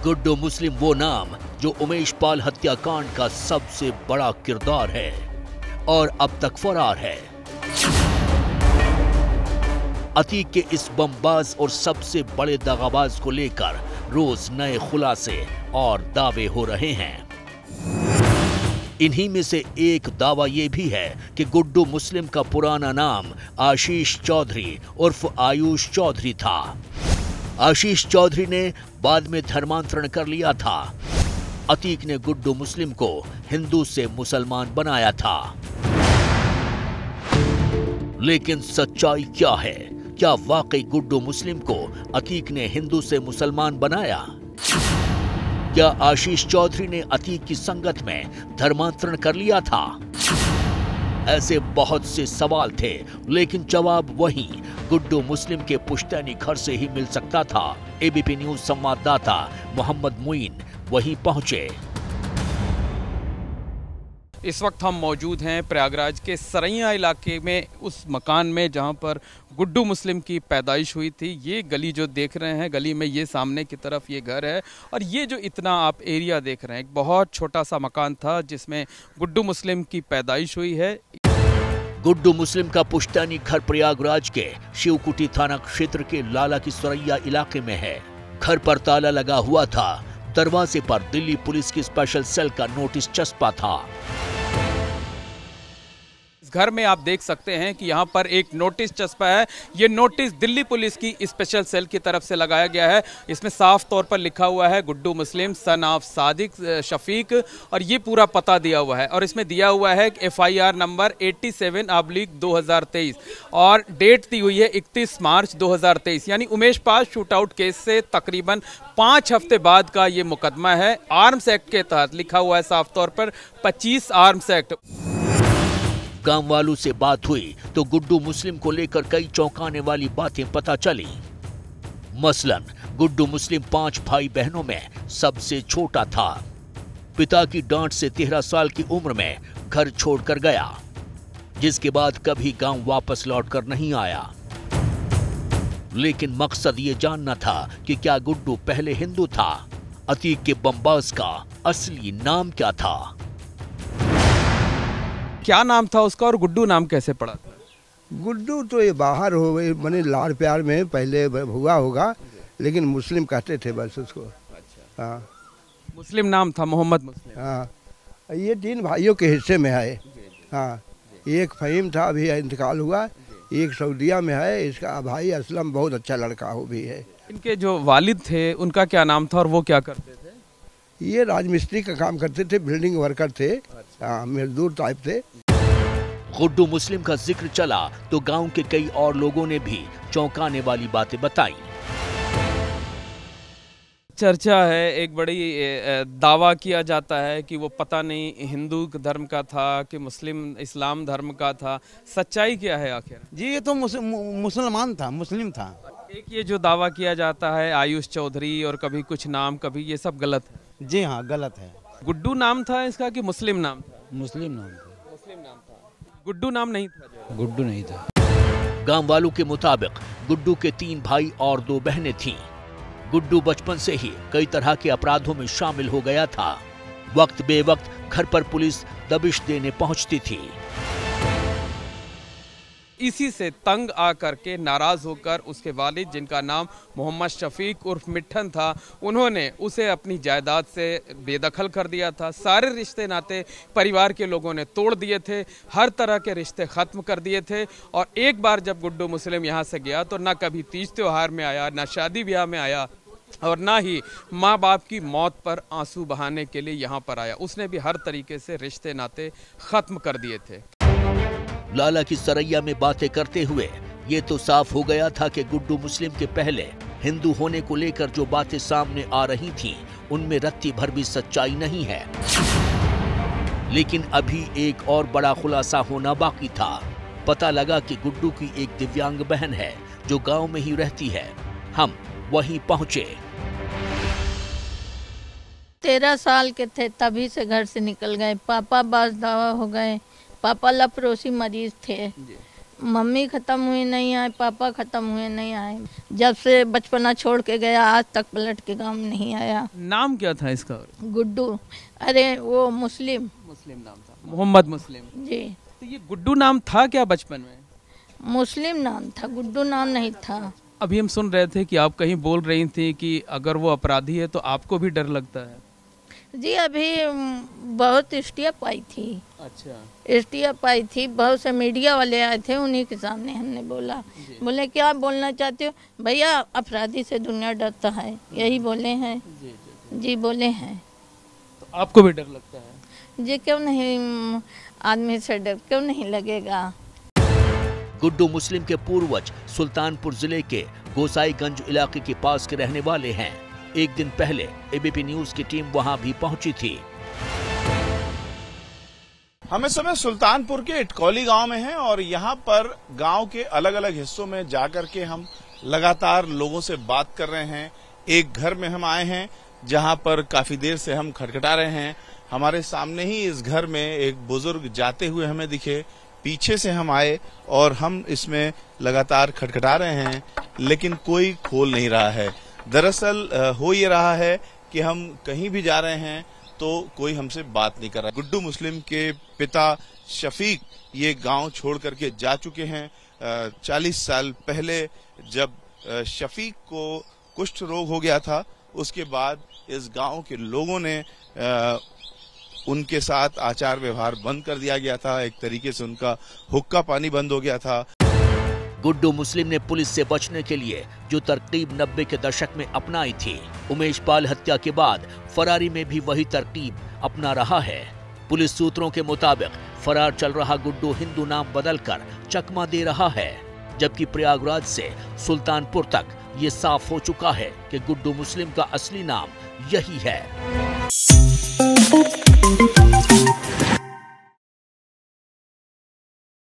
गुड्डू मुस्लिम वो नाम जो उमेश पाल हत्याकांड का सबसे बड़ा किरदार है और अब तक फरार है। अतीक के इस बमबाज और सबसे बड़े दगाबाज को लेकर रोज नए खुलासे और दावे हो रहे हैं। इन्हीं में से एक दावा यह भी है कि गुड्डू मुस्लिम का पुराना नाम आशीष चौधरी उर्फ आयुष चौधरी था। आशीष चौधरी ने बाद में धर्मांतरण कर लिया था। अतीक ने गुड्डू मुस्लिम को हिंदू से मुसलमान बनाया था। लेकिन सच्चाई क्या है? क्या वाकई गुड्डू मुस्लिम को अतीक ने हिंदू से मुसलमान बनाया? क्या आशीष चौधरी ने अतीक की संगत में धर्मांतरण कर लिया था? ऐसे बहुत से सवाल थे, लेकिन जवाब वही गुड्डू मुस्लिम के पुश्तैनी घर से ही मिल सकता था। एबीपी न्यूज संवाददाता मोहम्मद मुईन वहीं पहुंचे। इस वक्त हम मौजूद हैं प्रयागराज के सरैया इलाके में, उस मकान में जहां पर गुड्डू मुस्लिम की पैदाइश हुई थी। ये गली जो देख रहे हैं, गली में ये सामने की तरफ ये घर है और ये जो इतना आप एरिया देख रहे हैं, एक बहुत छोटा सा मकान था जिसमें गुड्डू मुस्लिम की पैदाइश हुई है। गुड्डू मुस्लिम का पुश्तैनी घर प्रयागराज के शिवकुटी थाना क्षेत्र के लाला की सरैया इलाके में है। घर पर ताला लगा हुआ था। दरवाजे पर दिल्ली पुलिस की स्पेशल सेल का नोटिस चस्पा था। घर में आप देख सकते हैं कि यहाँ पर एक नोटिस चस्पा है। ये नोटिस दिल्ली पुलिस की स्पेशल सेल की तरफ से लगाया गया है। इसमें साफ तौर पर लिखा हुआ है गुड्डू मुस्लिम सन ऑफ सादिक शफीक, और ये पूरा पता दिया हुआ है। और इसमें दिया हुआ है FIR नंबर 87/2023 और डेट दी हुई है 31 मार्च 2023, यानी उमेश पाल शूटआउट केस से तकरीबन 5 हफ्ते बाद का ये मुकदमा है। आर्म्स एक्ट के तहत लिखा हुआ है साफ तौर पर 25 आर्म्स एक्ट। गांव वालों से बात हुई तो गुड्डू मुस्लिम को लेकर कई चौंकाने वाली बातें पता चली। मसलन गुड्डू मुस्लिम 5 भाई बहनों में सबसे छोटा था। पिता की डांट से 13 साल की उम्र में घर छोड़कर गया, जिसके बाद कभी गांव वापस लौटकर नहीं आया। लेकिन मकसद ये जानना था कि क्या गुड्डू पहले हिंदू था? अतीक के बमबाज का असली नाम क्या था? क्या नाम था उसका और गुड्डू नाम कैसे पड़ा? गुड्डू तो ये बाहर हो गई, मैंने लाड़ प्यार में पहले हुआ होगा, लेकिन मुस्लिम कहते थे बस उसको। अच्छा। हाँ, मुस्लिम नाम था, मोहम्मद मुस्लिम। हाँ, ये 3 भाइयों के हिस्से में है। हाँ, एक फहीम था, अभी इंतकाल हुआ। एक सऊदीया में है। इसका भाई असलम बहुत अच्छा लड़का हो भी है। इनके जो वालिद थे उनका क्या नाम था और वो क्या करते थे? ये राजमिस्त्री का काम करते थे, बिल्डिंग वर्कर थे। हाँ, मजदूर टाइप थे। गुड्डू मुस्लिम का जिक्र चला तो गांव के कई और लोगों ने भी चौंकाने वाली बातें बताई। चर्चा है, एक बड़ी दावा किया जाता है कि वो पता नहीं हिंदू धर्म का था कि मुस्लिम इस्लाम धर्म का था। सच्चाई क्या है आखिर? जी, ये तो मुसलमान था, मुस्लिम था। एक ये जो दावा किया जाता है आयुष चौधरी और कभी कुछ नाम, कभी ये सब गलत है। जी हाँ, गलत है। गुड्डू नाम था इसका कि मुस्लिम नाम था? मुस्लिम नाम था। मुस्लिम नाम था, गुड्डू नाम नहीं था। गुड्डू नहीं था। गांव वालों के मुताबिक गुड्डू के 3 भाई और 2 बहनें थीं। गुड्डू बचपन से ही कई तरह के अपराधों में शामिल हो गया था। वक्त बेवक्त घर पर पुलिस दबिश देने पहुंचती थी। इसी से तंग आकर के, नाराज होकर, उसके वालिद जिनका नाम मोहम्मद शफीक उर्फ मिठन था, उन्होंने उसे अपनी जायदाद से बेदखल कर दिया था। सारे रिश्ते नाते परिवार के लोगों ने तोड़ दिए थे, हर तरह के रिश्ते खत्म कर दिए थे। और एक बार जब गुड्डू मुस्लिम यहाँ से गया तो ना कभी तीज त्योहार में आया, ना शादी ब्याह में आया, और ना ही माँ बाप की मौत पर आंसू बहाने के लिए यहाँ पर आया। उसने भी हर तरीके से रिश्ते नाते खत्म कर दिए थे। लाला की सरैया में बातें करते हुए ये तो साफ हो गया था कि गुड्डू मुस्लिम के पहले हिंदू होने को लेकर जो बातें सामने आ रही थीं, उनमें रत्ती भर भी सच्चाई नहीं है। लेकिन अभी एक और बड़ा खुलासा होना बाकी था। पता लगा कि गुड्डू की एक दिव्यांग बहन है जो गांव में ही रहती है। हम वहीं पहुंचे। 13 साल के थे तभी से घर से निकल गए। पापा बास दावा हो गए। पापा लपरोसी मरीज थे। मम्मी खत्म हुई नहीं आए, पापा खत्म हुए नहीं आए। जब से बचपना छोड़ के गया आज तक पलट के गाँव नहीं आया। नाम क्या था इसका? गुड्डू। अरे वो मुस्लिम नाम था, मोहम्मद मुस्लिम जी। तो ये गुड्डू नाम था क्या बचपन में? मुस्लिम नाम था, गुड्डू नाम नहीं था। अभी हम सुन रहे थे कि आप कहीं बोल रही थी कि अगर वो अपराधी है तो आपको भी डर लगता है। जी अभी बहुत स्टेप आई थी। अच्छा। स्टेप आई थी, बहुत से मीडिया वाले आए थे, उन्हीं के सामने हमने बोला। बोले क्या बोलना चाहते हो? भैया अपराधी से दुनिया डरता है, यही बोले हैं। जी बोले हैं। तो आपको भी डर लगता है? जी क्यों नहीं, आदमी से डर क्यों नहीं लगेगा। गुड्डू मुस्लिम के पूर्वज सुल्तानपुर जिले के गोसाईगंज इलाके के पास के रहने वाले हैं। एक दिन पहले एबीपी न्यूज की टीम वहां भी पहुंची थी। हम इस समय सुल्तानपुर के इटकौली गांव में हैं और यहां पर गांव के अलग अलग हिस्सों में जाकर के हम लगातार लोगों से बात कर रहे हैं। एक घर में हम आए हैं जहां पर काफी देर से हम खटखटा रहे हैं। हमारे सामने ही इस घर में एक बुजुर्ग जाते हुए हमें दिखे। पीछे से हम आए और हम इसमें लगातार खटखटा रहे हैं, लेकिन कोई खोल नहीं रहा है। दरअसल हो ये रहा है कि हम कहीं भी जा रहे हैं तो कोई हमसे बात नहीं कर रहा। गुड्डू मुस्लिम के पिता शफीक ये गांव छोड़ करके जा चुके हैं। 40 साल पहले जब शफीक को कुष्ठ रोग हो गया था, उसके बाद इस गांव के लोगों ने उनके साथ आचार व्यवहार बंद कर दिया गया था। एक तरीके से उनका हुक्का पानी बंद हो गया था। गुड्डू मुस्लिम ने पुलिस से बचने के लिए जो तरकीब 90 के दशक में अपनाई थी, उमेश पाल हत्या के बाद फरारी में भी वही तरकीब अपना रहा है। पुलिस सूत्रों के मुताबिक फरार चल रहा गुड्डू हिंदू नाम बदलकर चकमा दे रहा है, जबकि प्रयागराज से सुल्तानपुर तक ये साफ हो चुका है कि गुड्डू मुस्लिम का असली नाम यही है।